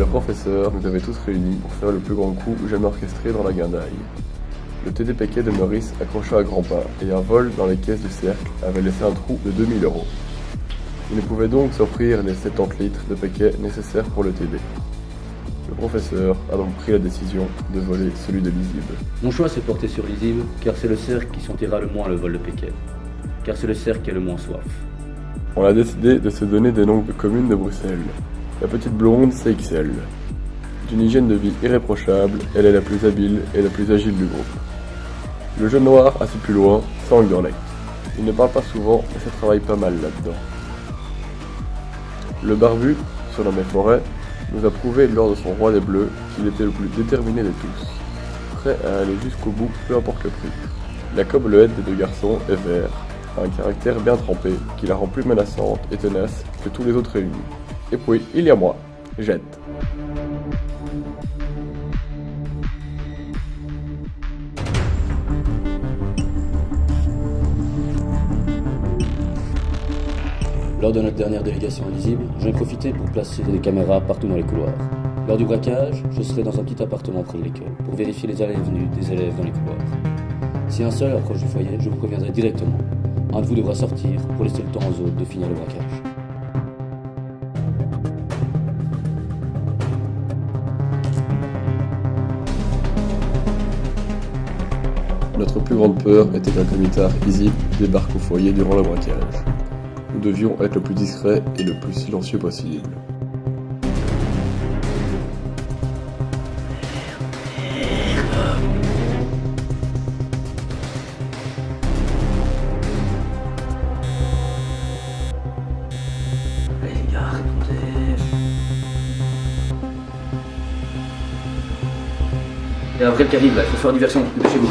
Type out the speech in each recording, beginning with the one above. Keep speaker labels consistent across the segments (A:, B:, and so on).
A: professeur nous avait tous réunis pour faire le plus grand coup jamais orchestré dans la guindaille. Le TD-Péquet de Maurice accrocha à grands pas, et un vol dans les caisses du cercle avait laissé un trou de 2000 €. Il ne pouvait donc s'offrir les 70 litres de Péquet nécessaires pour le TD. Le professeur a donc pris la décision de voler celui de Lisible.
B: Mon choix s'est porté sur Lisible, car c'est le cercle qui sentira le moins le vol de Péquet. Car c'est le cercle qui a le moins soif.
A: On a décidé de se donner des noms de communes de Bruxelles. La petite blonde, c'est XL. D'une hygiène de vie irréprochable, elle est la plus habile et la plus agile du groupe. Le jeune noir, assis plus loin, c'est Anderlecht. Il ne parle pas souvent, mais ça travaille pas mal là-dedans. Le barbu, surnommé Forêt, nous a prouvé lors de son roi des bleus qu'il était le plus déterminé de tous, prêt à aller jusqu'au bout, peu importe le prix. La cobelette des deux garçons est vert, a un caractère bien trempé qui la rend plus menaçante et tenace que tous les autres réunis. Et puis, il y a moi, Jette.
B: Lors de notre dernière délégation à Lisible, j'en ai profité pour placer des caméras partout dans les couloirs. Lors du braquage, je serai dans un petit appartement près de l'école pour vérifier les allées et venues des élèves dans les couloirs. Si un seul approche du foyer, je vous préviendrai directement. Un de vous devra sortir pour laisser le temps aux autres de finir le braquage.
A: Notre plus grande peur était qu'un comitard Easy débarque au foyer durant le braquage. Nous devions être le plus discret et le plus silencieux possible.
B: Allez les gars, répondez. Il y a un vrai qui arrive là, il faut faire diversion, dépêchez-vous.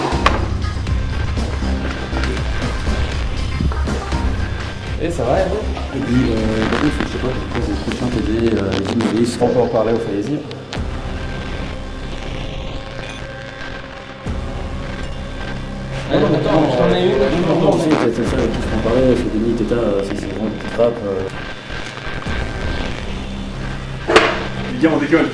C: Et ça va, vous?
B: Et puis, je sais pas, pourquoi c'est prochain TD, les humoristes.
C: On peut en parler au Fayezir.
B: Attends, j'en ai une. Non, c'est ça, tout ce qu'on parlait, c'est des Teta, c'est vraiment une petite frappe.
D: Les gars, on décolle.